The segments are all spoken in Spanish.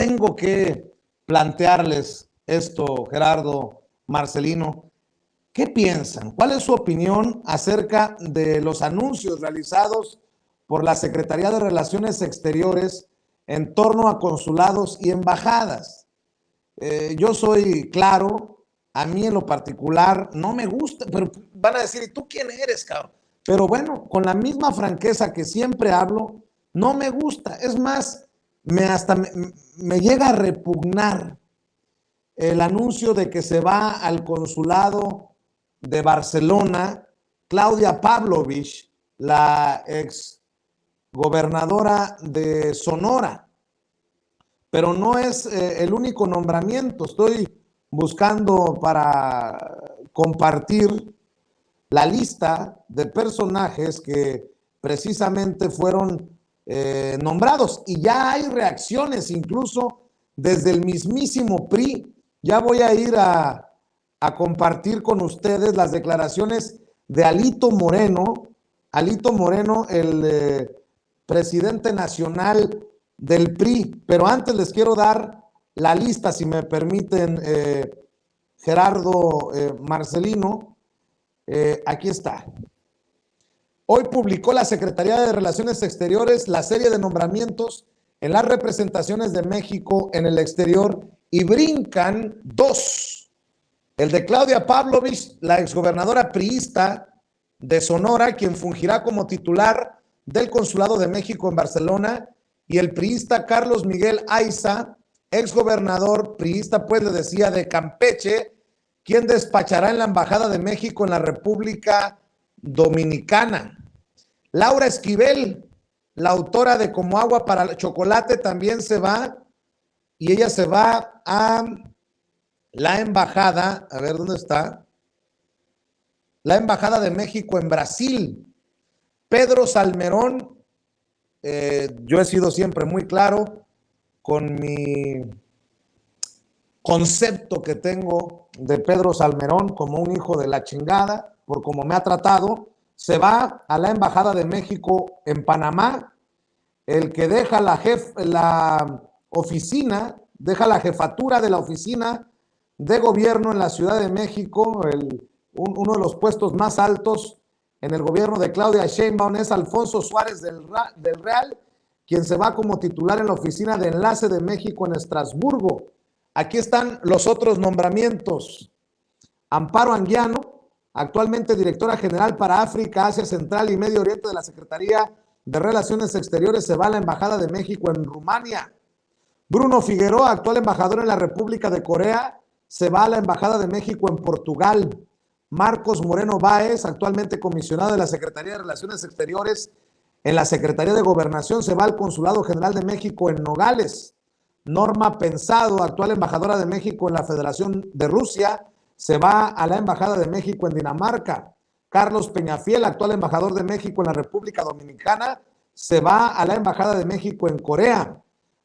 tengo que plantearles esto, Gerardo, Marcelino. ¿Qué piensan? ¿Cuál es su opinión acerca de los anuncios realizados por la Secretaría de Relaciones Exteriores en torno a consulados y embajadas? Yo soy claro, a mí en lo particular no me gusta, pero van a decir, ¿y tú quién eres, cabrón? Pero bueno, con la misma franqueza que siempre hablo, no me gusta. Es más, me llega a repugnar el anuncio de que se va al consulado de Barcelona Claudia Pavlovich, la ex gobernadora de Sonora. Pero no es el único nombramiento. Estoy buscando para compartir la lista de personajes que precisamente fueron nombrados. Y ya hay reacciones, incluso desde el mismísimo PRI. Ya voy a ir a compartir con ustedes las declaraciones de Alito Moreno. Alito Moreno, el presidente nacional del PRI. Pero antes les quiero dar la lista, si me permiten, Gerardo, Marcelino. Aquí está. Hoy publicó la Secretaría de Relaciones Exteriores la serie de nombramientos en las representaciones de México en el exterior y brincan dos. El de Claudia Pavlovich, la exgobernadora priista de Sonora, quien fungirá como titular del Consulado de México en Barcelona, y el priista Carlos Miguel Aiza, exgobernador priista, pues le decía, de Campeche, quien despachará en la Embajada de México en la República Dominicana. Laura Esquivel, la autora de Como agua para el chocolate, también se va, y ella se va a la embajada, a ver dónde está, la Embajada de México en Brasil. Pedro Salmerón, yo he sido siempre muy claro con mi concepto que tengo de Pedro Salmerón como un hijo de la chingada, por cómo me ha tratado. Se va a la Embajada de México en Panamá. El que deja la oficina, deja la jefatura de la oficina de gobierno en la Ciudad de México, uno de los puestos más altos en el gobierno de Claudia Sheinbaum, es Alfonso Suárez del Real, quien se va como titular en la oficina de enlace de México en Estrasburgo. Aquí están los otros nombramientos. Amparo Anguiano, actualmente directora general para África, Asia Central y Medio Oriente de la Secretaría de Relaciones Exteriores, se va a la Embajada de México en Rumania. Bruno Figueroa, actual embajador en la República de Corea, se va a la Embajada de México en Portugal. Marcos Moreno Báez, actualmente comisionado de la Secretaría de Relaciones Exteriores en la Secretaría de Gobernación, se va al Consulado General de México en Nogales. Norma Pensado, actual embajadora de México en la Federación de Rusia, se va a la Embajada de México en Dinamarca. Carlos Peñafiel, actual embajador de México en la República Dominicana, se va a la Embajada de México en Corea.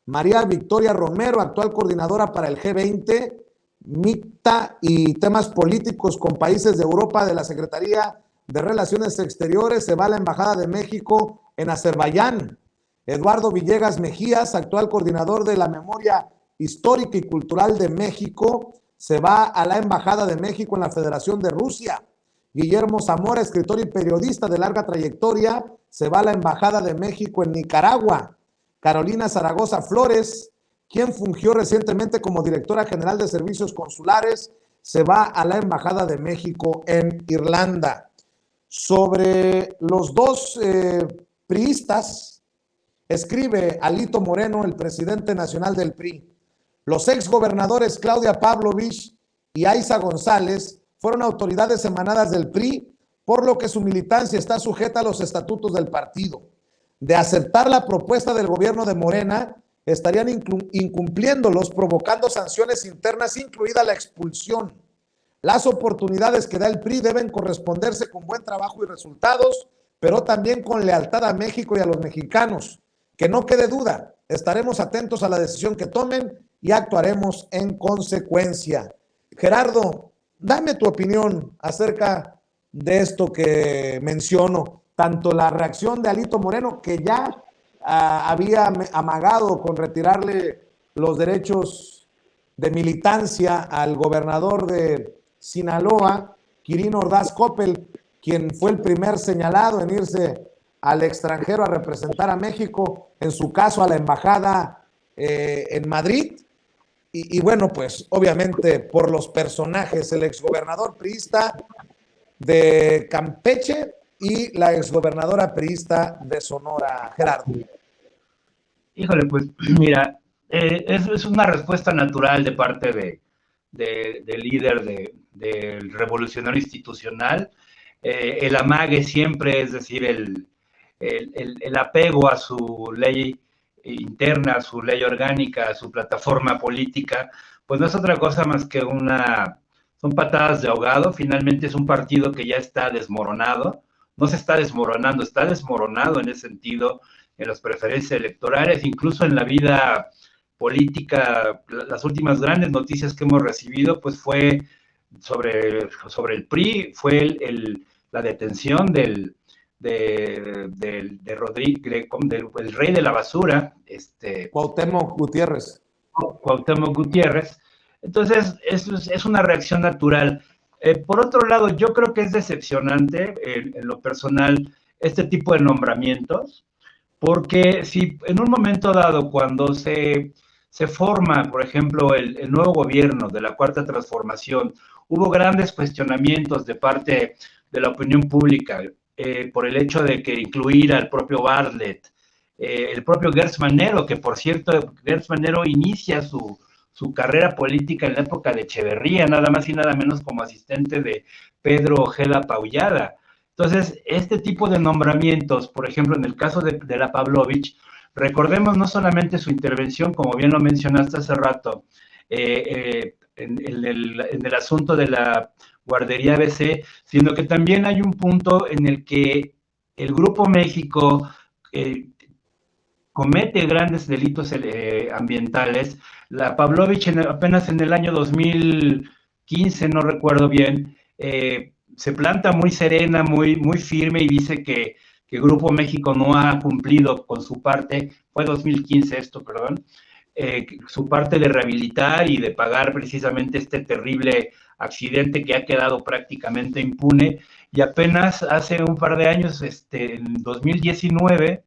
María Victoria Romero, actual coordinadora para el G20, MICTA y temas políticos con países de Europa de la Secretaría de Relaciones Exteriores, se va a la Embajada de México en Azerbaiyán. Eduardo Villegas Mejías, actual coordinador de la Memoria Histórica y Cultural de México, se va a la Embajada de México en la Federación de Rusia. Guillermo Zamora, escritor y periodista de larga trayectoria, se va a la Embajada de México en Nicaragua. Carolina Zaragoza Flores, quien fungió recientemente como directora general de servicios consulares, se va a la Embajada de México en Irlanda. Sobre los dos priistas, escribe Alito Moreno, el presidente nacional del PRI. Los exgobernadores Claudia Pavlovich y Aiza González fueron autoridades emanadas del PRI, por lo que su militancia está sujeta a los estatutos del partido. De aceptar la propuesta del gobierno de Morena, estarían incumpliéndolos, provocando sanciones internas, incluida la expulsión. Las oportunidades que da el PRI deben corresponderse con buen trabajo y resultados, pero también con lealtad a México y a los mexicanos. Que no quede duda, estaremos atentos a la decisión que tomen y actuaremos en consecuencia. Gerardo, dame tu opinión acerca de esto que menciono, tanto la reacción de Alito Moreno, que ya había amagado con retirarle los derechos de militancia al gobernador de Sinaloa, Quirino Ordaz Coppel, quien fue el primer señalado en irse al extranjero a representar a México, en su caso a la embajada en Madrid. Y bueno, pues obviamente por los personajes, el exgobernador priista de Campeche y la exgobernadora priista de Sonora, Gerardo. Híjole, pues mira, es una respuesta natural de parte del líder del revolucionario institucional. El amague siempre, es decir, el apego a su ley interna, a su ley orgánica, a su plataforma política, pues no es otra cosa más que son patadas de ahogado. Finalmente es un partido que ya está desmoronado, no se está desmoronando, está desmoronado en ese sentido, en las preferencias electorales, incluso en la vida política. Las últimas grandes noticias que hemos recibido, pues fue sobre el PRI, fue la detención del rey de la basura, Cuauhtémoc Gutiérrez. Entonces, es una reacción natural. Por otro lado, yo creo que es decepcionante, en lo personal, este tipo de nombramientos, porque si en un momento dado, cuando se forma, por ejemplo, el nuevo gobierno de la Cuarta Transformación, hubo grandes cuestionamientos de parte de la opinión pública por el hecho de que incluir al propio Bartlett, el propio Gertz Manero, que por cierto, Gertz Manero inicia su carrera política en la época de Echeverría, nada más y nada menos como asistente de Pedro Ojeda Paullada. Entonces, este tipo de nombramientos, por ejemplo, en el caso de la Pavlovich, recordemos no solamente su intervención, como bien lo mencionaste hace rato, en el asunto de la guardería ABC, sino que también hay un punto en el que el Grupo México comete grandes delitos ambientales. La Pavlovich apenas en el año 2015, no recuerdo bien, se planta muy serena, muy firme y dice que Grupo México no ha cumplido con su parte, fue 2015 esto, perdón, su parte de rehabilitar y de pagar precisamente este terrible accidente que ha quedado prácticamente impune, y apenas hace un par de años, en 2019,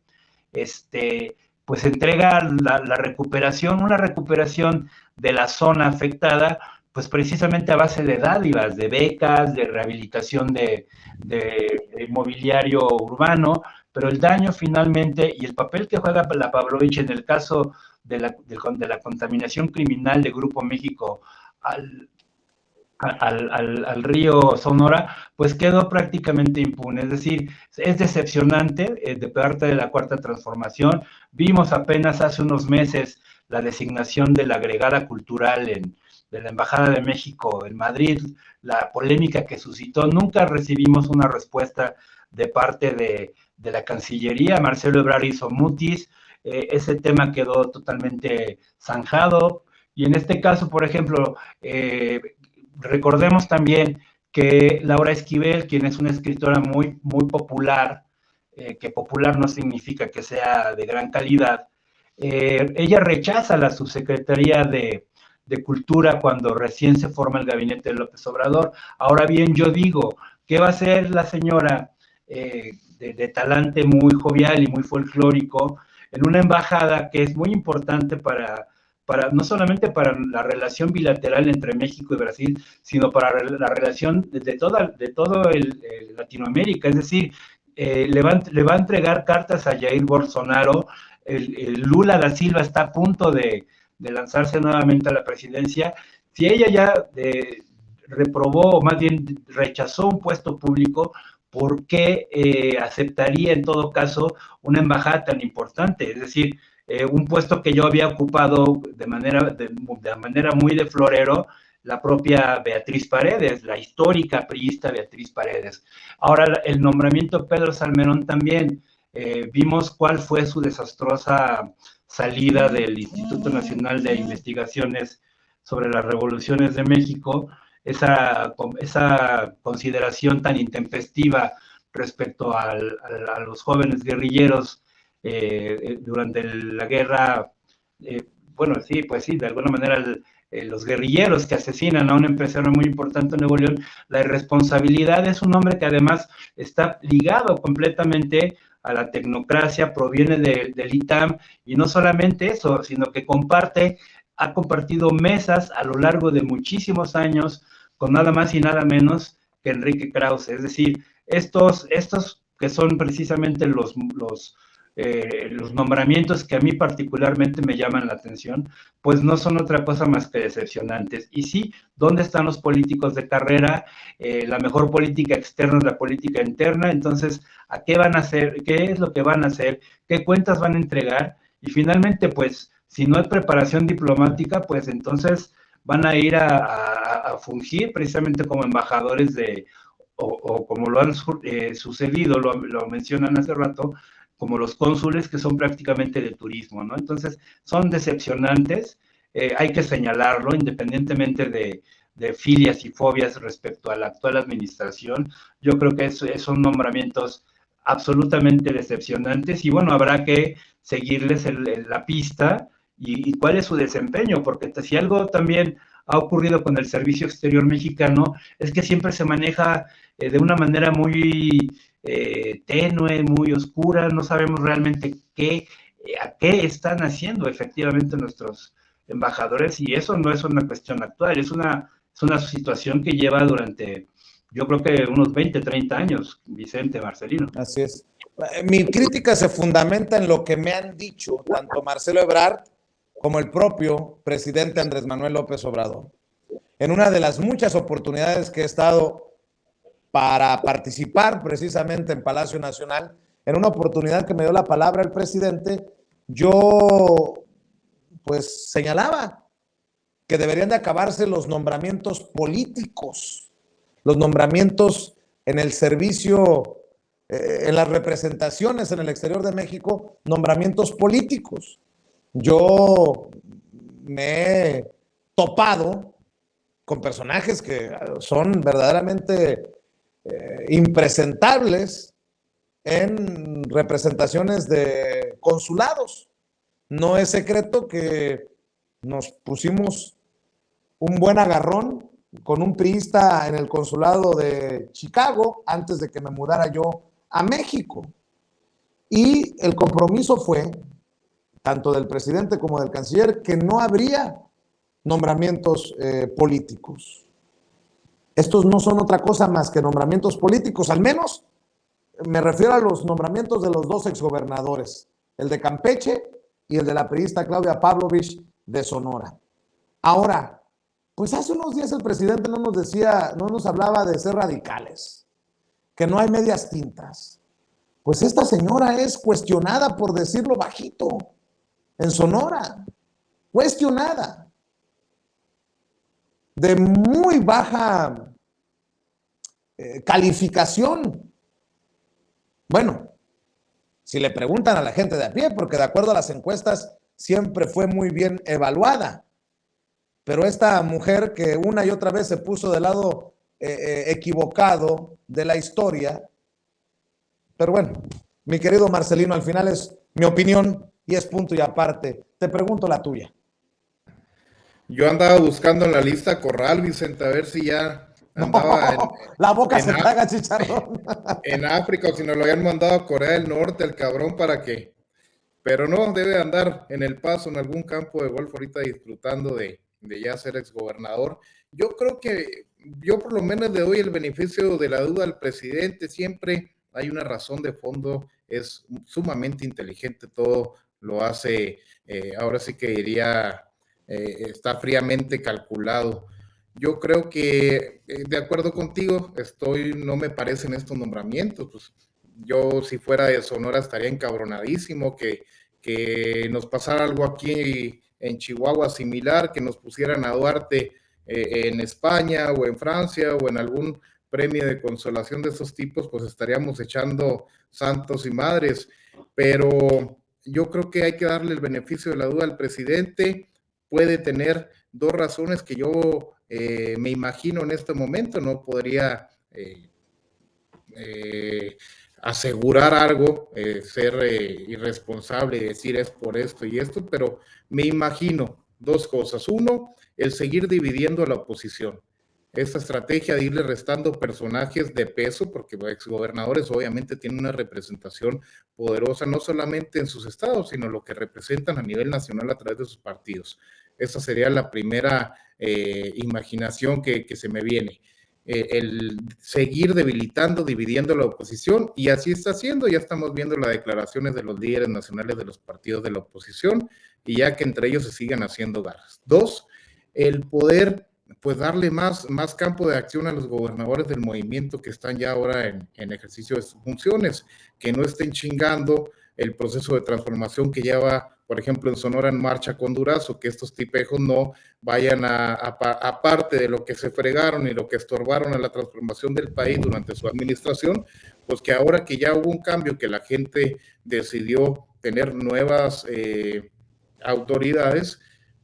pues entrega la recuperación, una recuperación de la zona afectada, pues precisamente a base de dádivas, de becas, de rehabilitación de mobiliario urbano, pero el daño finalmente y el papel que juega la Pavlovich en el caso de la contaminación criminal de Grupo México al río Sonora, pues quedó prácticamente impune. Es decir, es decepcionante de parte de la Cuarta Transformación. Vimos apenas hace unos meses la designación de la agregada cultural de la Embajada de México en Madrid, la polémica que suscitó. Nunca recibimos una respuesta de parte de la Cancillería. Marcelo Ebrard hizo mutis, ese tema quedó totalmente zanjado, y en este caso, por ejemplo, recordemos también que Laura Esquivel, quien es una escritora muy, muy popular, que popular no significa que sea de gran calidad, ella rechaza la subsecretaría de Cultura cuando recién se forma el gabinete de López Obrador. Ahora bien, yo digo, ¿qué va a hacer la señora de talante muy jovial y muy folclórico en una embajada que es muy importante para no solamente para la relación bilateral entre México y Brasil, sino para la relación de todo el Latinoamérica? Es decir, le va a entregar cartas a Jair Bolsonaro. El Lula da Silva está a punto de lanzarse nuevamente a la presidencia. Si ella ya reprobó, o más bien rechazó un puesto público, ¿por qué aceptaría en todo caso una embajada tan importante? Es decir, un puesto que yo había ocupado de manera muy de florero, la propia Beatriz Paredes, la histórica priista Beatriz Paredes. Ahora, el nombramiento de Pedro Salmerón también, vimos cuál fue su desastrosa salida del Instituto Nacional de Investigaciones sobre las Revoluciones de México, esa consideración tan intempestiva respecto a los jóvenes guerrilleros durante la guerra bueno, sí, pues sí, de alguna manera los guerrilleros que asesinan a un empresario muy importante en Nuevo León, la irresponsabilidad es un hombre que además está ligado completamente a la tecnocracia, proviene del ITAM, y no solamente eso, sino que ha compartido mesas a lo largo de muchísimos años con nada más y nada menos que Enrique Krause. Es decir, estos que son precisamente los nombramientos que a mí particularmente me llaman la atención, pues no son otra cosa más que decepcionantes. Y sí, ¿dónde están los políticos de carrera? La mejor política externa es la política interna. Entonces, ¿a qué van a hacer? ¿Qué es lo que van a hacer? ¿Qué cuentas van a entregar? Y finalmente, pues, si no hay preparación diplomática, pues entonces van a ir a fungir precisamente como embajadores o como lo han sucedido, lo mencionan hace rato, como los cónsules que son prácticamente de turismo, ¿no? Entonces, son decepcionantes, hay que señalarlo, independientemente de filias y fobias respecto a la actual administración. Yo creo que son nombramientos absolutamente decepcionantes, y bueno, habrá que seguirles la pista y cuál es su desempeño, porque si algo también ha ocurrido con el Servicio Exterior Mexicano es que siempre se maneja de una manera muy tenue, muy oscura. No sabemos realmente a qué están haciendo efectivamente nuestros embajadores, y eso no es una cuestión actual, es una situación que lleva durante, yo creo que unos 20, 30 años, Vicente, Marcelino. Así es. Mi crítica se fundamenta en lo que me han dicho tanto Marcelo Ebrard como el propio presidente Andrés Manuel López Obrador. En una de las muchas oportunidades que he estado para participar precisamente en Palacio Nacional, en una oportunidad que me dio la palabra el presidente, yo pues señalaba que deberían de acabarse los nombramientos políticos, los nombramientos en el servicio, en las representaciones en el exterior de México, nombramientos políticos. Yo me he topado con personajes que son verdaderamente impresentables en representaciones de consulados. No es secreto que nos pusimos un buen agarrón con un priista en el consulado de Chicago antes de que me mudara yo a México. Y el compromiso fue, tanto del presidente como del canciller, que no habría nombramientos políticos. Estos no son otra cosa más que nombramientos políticos, al menos me refiero a los nombramientos de los dos exgobernadores, el de Campeche y el de la priista Claudia Pavlovich de Sonora. Ahora, pues hace unos días el presidente no nos hablaba de ser radicales, que no hay medias tintas. Pues esta señora es cuestionada, por decirlo bajito, en Sonora, cuestionada, de muy baja calificación. Bueno, si le preguntan a la gente de a pie, porque de acuerdo a las encuestas siempre fue muy bien evaluada, pero esta mujer que una y otra vez se puso del lado equivocado de la historia. Pero bueno, mi querido Marcelino, al final es mi opinión y es punto y aparte. Te pregunto la tuya. Yo andaba buscando en la lista Corral, Vicente, a ver si ya andaba la boca se te haga chicharrón. En África, o si nos lo habían mandado a Corea del Norte, el cabrón, ¿para qué? Pero no, debe andar en El Paso, en algún campo de golf ahorita, disfrutando de ya ser exgobernador. Yo creo que yo por lo menos le doy el beneficio de la duda al presidente. Siempre hay una razón de fondo, es sumamente inteligente, todo lo hace, ahora sí que diría, está fríamente calculado. Yo creo que, de acuerdo contigo, no me parecen estos nombramientos. Pues yo, si fuera de Sonora, estaría encabronadísimo que nos pasara algo aquí en Chihuahua similar, que nos pusieran a Duarte en España o en Francia o en algún premio de consolación de esos tipos, pues estaríamos echando santos y madres. Pero yo creo que hay que darle el beneficio de la duda al presidente. Puede tener dos razones que yo me imagino en este momento. No podría asegurar algo, ser irresponsable y decir es por esto y esto, pero me imagino dos cosas. Uno, el seguir dividiendo a la oposición. Esta estrategia de irle restando personajes de peso, porque exgobernadores obviamente tienen una representación poderosa, no solamente en sus estados, sino lo que representan a nivel nacional a través de sus partidos. Esa sería la primera imaginación que se me viene. El seguir debilitando, dividiendo la oposición, y así está haciendo. Ya estamos viendo las declaraciones de los líderes nacionales de los partidos de la oposición, y ya que entre ellos se sigan haciendo garras. Dos, el poder pues darle más campo de acción a los gobernadores del movimiento que están ya ahora en ejercicio de sus funciones, que no estén chingando el proceso de transformación que lleva, por ejemplo, en Sonora en marcha con Durazo, que estos tipejos no vayan aparte de lo que se fregaron y lo que estorbaron a la transformación del país durante su administración, pues que ahora que ya hubo un cambio, que la gente decidió tener nuevas autoridades,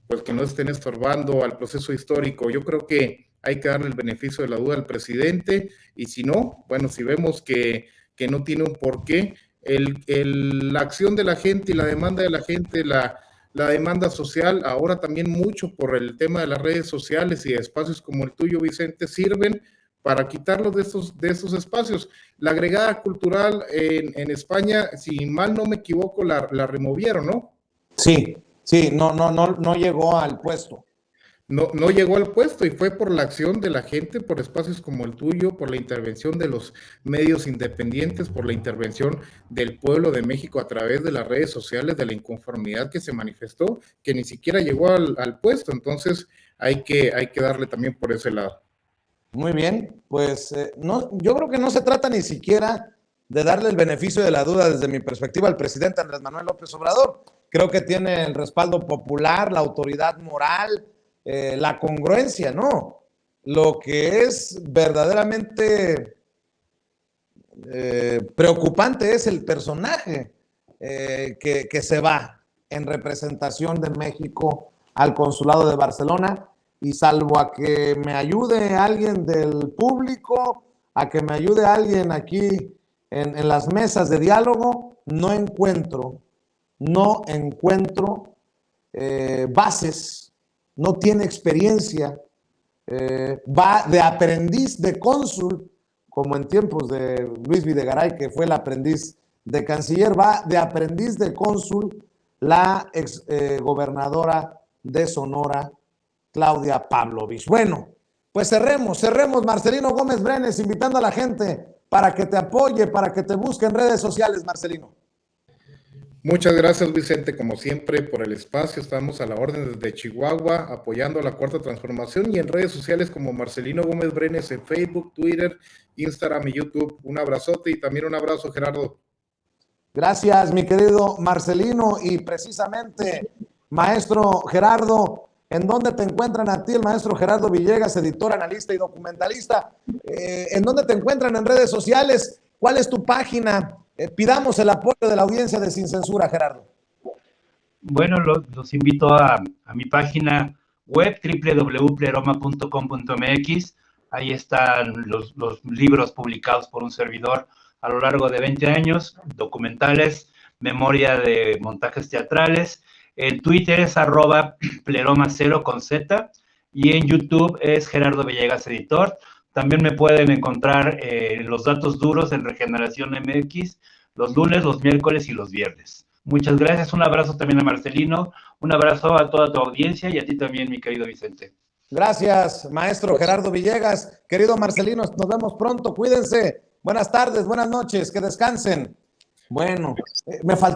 pues que no estén estorbando al proceso histórico. Yo creo que hay que darle el beneficio de la duda al presidente, y si no, bueno, si vemos que no tiene un porqué, la acción de la gente y la demanda de la gente, la demanda social, ahora también mucho por el tema de las redes sociales y de espacios como el tuyo, Vicente, sirven para quitarlos de esos espacios. La agregada cultural en España, si mal no me equivoco, la removieron, ¿no? Sí, no llegó al puesto. No llegó al puesto, y fue por la acción de la gente, por espacios como el tuyo, por la intervención de los medios independientes, por la intervención del pueblo de México a través de las redes sociales, de la inconformidad que se manifestó, que ni siquiera llegó al puesto. Entonces hay que darle también por ese lado. Muy bien, pues no, yo creo que no se trata ni siquiera de darle el beneficio de la duda desde mi perspectiva al presidente Andrés Manuel López Obrador. Creo que tiene el respaldo popular, la autoridad moral, la congruencia, ¿no? Lo que es verdaderamente preocupante es el personaje que se va en representación de México al consulado de Barcelona, y salvo a que me ayude alguien del público, a que me ayude alguien aquí en las mesas de diálogo, no encuentro bases. No tiene experiencia, va de aprendiz de cónsul, como en tiempos de Luis Videgaray, que fue el aprendiz de canciller, va de aprendiz de cónsul la ex gobernadora de Sonora, Claudia Pavlovich. Bueno, pues cerremos, Marcelino Gómez Brenes, invitando a la gente para que te apoye, para que te busque en redes sociales, Marcelino. Muchas gracias, Vicente, como siempre, por el espacio. Estamos a la orden desde Chihuahua, apoyando a la Cuarta Transformación, y en redes sociales como Marcelino Gómez Brenes en Facebook, Twitter, Instagram y YouTube. Un abrazote, y también un abrazo, Gerardo. Gracias, mi querido Marcelino, y precisamente, maestro Gerardo, ¿en dónde te encuentran a ti, el maestro Gerardo Villegas, editor, analista y documentalista? ¿En dónde te encuentran en redes sociales? ¿Cuál es tu página? Pidamos el apoyo de la audiencia de Sin Censura, Gerardo. Bueno, los invito a mi página web, www.pleroma.com.mx. Ahí están los libros publicados por un servidor a lo largo de 20 años, documentales, memoria de montajes teatrales. En Twitter es @pleroma0 con Z, y en YouTube es Gerardo Villegas Editor. También me pueden encontrar los datos duros en Regeneración MX los lunes, los miércoles y los viernes. Muchas gracias, un abrazo también a Marcelino, un abrazo a toda tu audiencia y a ti también, mi querido Vicente. Gracias, maestro Gerardo Villegas. Querido Marcelino, nos vemos pronto, cuídense. Buenas tardes, buenas noches, que descansen. Bueno, me faltó